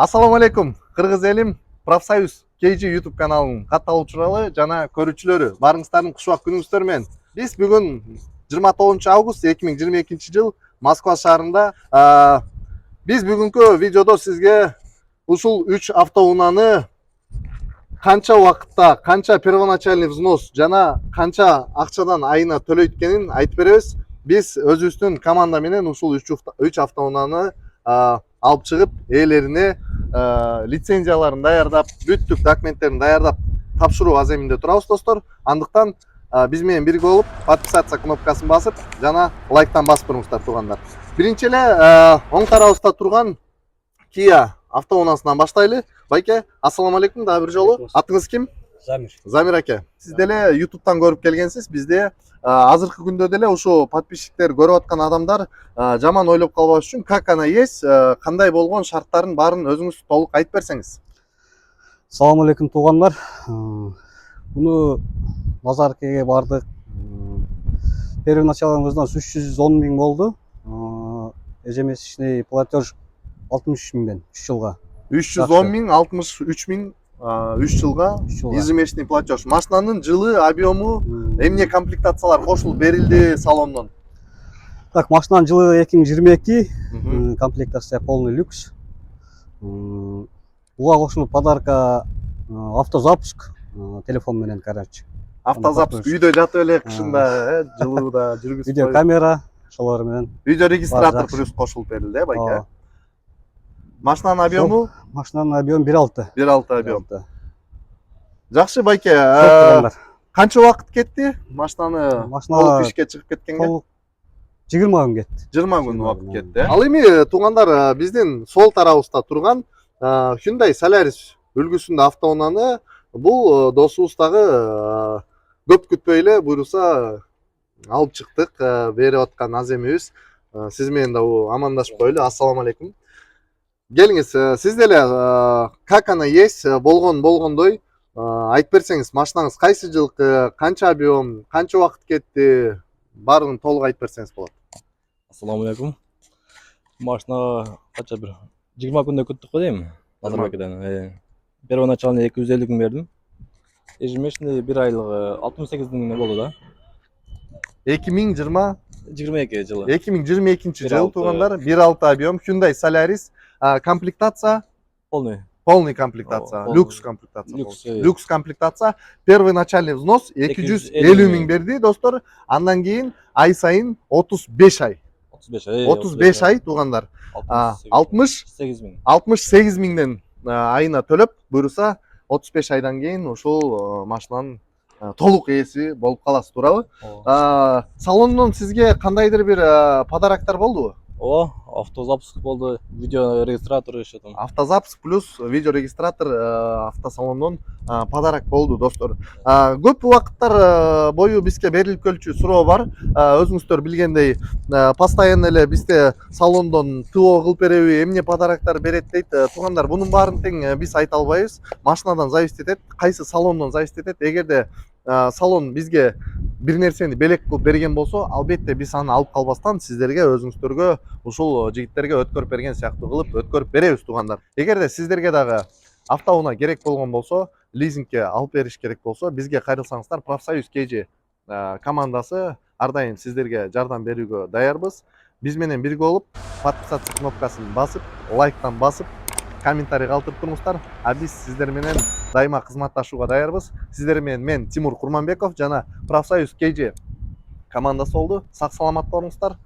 Assalamu алейкум, Кыргыз элим, Профсоюз KG YouTube каналынын катталуучулары жана көрүүчүлөрү. Барыңыздардын кушубак күнүңүздөр менен. Биз бүгүн 29 август 2022 жыл Москва шаарында биз бүгүнкү видеодо сизге ушул 3 автоунааны канча убакытта, канча первоначальный взнос жана канча акчадан айына төлөйт экенин айтып беребиз. Биз өзүбүздүн команда менен ушул 3 автоунааны алып чыгып, ээлерине лицензияларын даярдап, бүттүк документтерин даярдап тапшыруу аземинде турабыз, достор. Андыктан биз менен бирге болуп, подписаться кнопкасын басып, жана лайктан басып туруңуздар, туугандар. Биринчи эле оң тарабыбызда турган Kia автоунаасынан баштайлы. Байке, ассаламу алейкум, дагы бир жолу. Атыңыз ким? Замир. Замир аке. Сиз деле YouTube'дан көрүп келгенсиз. Бизде азыркы күндө деле ошо подписчиктер көрүп аткан адамдар жаман ойлоп калбаш үчүн как она есть, кандай болгон шарттарын баарын өзүңүз толук айтып берсеңиз. Салам алейкум, туугандар. Буну назаркеге бардык. Первоначальный взнос 310 миң болду. Ежемесячный платеж 63 миңден 3 жылга. 310 миң, 63 миң 3 жылга ежемесячный платеж. Машинанын жылы, объему, эмне комплектациялар кошулуп берилди салондон? Так, машинанын жылы 2022, комплектация полный люкс. Буга кошулуп подарка автозапуск, телефон менен, короче. Автозапуск үйдө жатып эле кышында, жылууда жүргүзүп. Видео камера ошолор менен. Видео регистратор плюс кошулуп берилди, байке. Машинанын объему? Машинанын объему 1.6. 1.6 объем. Жакшы, байке. Канча убакыт кетти машинаны толук ишке чыгып кеткенге? 20 күн кетти. 20 күн убакыт кетти. Ал эми туугандар, биздин сол тарабыбызда турган Hyundai Solaris үлгүсүндө автоунааны бул досубуз дагы көп күтпөй эле буйруса алып чыктык, берип аткан аземибиз. Сиз менен да амандашып коелу. Ассаламу алейкум. Келиңиз, сиз деле как она есть болгондой айтып берсеңиз, машинаңыз кайсы жылкы, канча объем, канча убакыт кетти, баарын толук айтып берсеңиз болот. Ассаламу алейкум. Машина канча бир 20 күндө күттүк го дейм. Назарбекеден. Первоначальный 250 миң бердим. Ежемесячный 1 айлыгы 68 миң болду да. 2022 жылы. 2022 жыл туугандар, 1.6 объем Hyundai Solaris, комплектация полный комплектация, люкс комплектация. Люкс комплектация. Первый начальный взнос 250 миң берди, достор. Андан кийин ай сайын 35 ай. 35 ай туугандар. 68 миңден айына төлөп, буйруса 35 айдан кийин ушул машинанын толук ээси болуп каласыз, туурабы? Салондон сизге кандайдыр бир подароктор болдубу? Ооба, автозапуск болду, видео регистратор еще там. Автозапуск плюс видео регистратор автосалондон подарок болду, достор. Көп убакыттар бою бизге берилип келчү суроо бар. Өзүңүздөр билгендей, постоянно эле бизде салондон ТО кылып береби, эмне подароктор берет дейт. Туугандар, бунун баарын тең биз айта албайбыз. Машинадан зависит этет, кайсы салондон зависит этет. Эгерде салон бизге бир нерсени белек кылып берген болсо, албетте биз аны алып калбастан сиздерге, өзүңүздөргө, ушул жигиттерге өткөрүп берген сыяктуу кылып өткөрүп беребиз, туугандар. Эгерде сиздерге дагы автоунаа керек болгон болсо, лизингке алып бериш керек болсо, бизге кайрылсаңыздар, Профсоюз KG командасы ар дайым сиздерге жардам берүүгө даярбыз. Биз менен бирге болуп, подписаться кнопкасын басып, лайктан басып, комментарий калтырып туруңуздар. Биз сиздер менен дайыма кызматташууга даярбыз. Сиздер менен мен Тимур Курманбеков жана Профсоюз KG командасы болду. Сак саламат болуңуздар.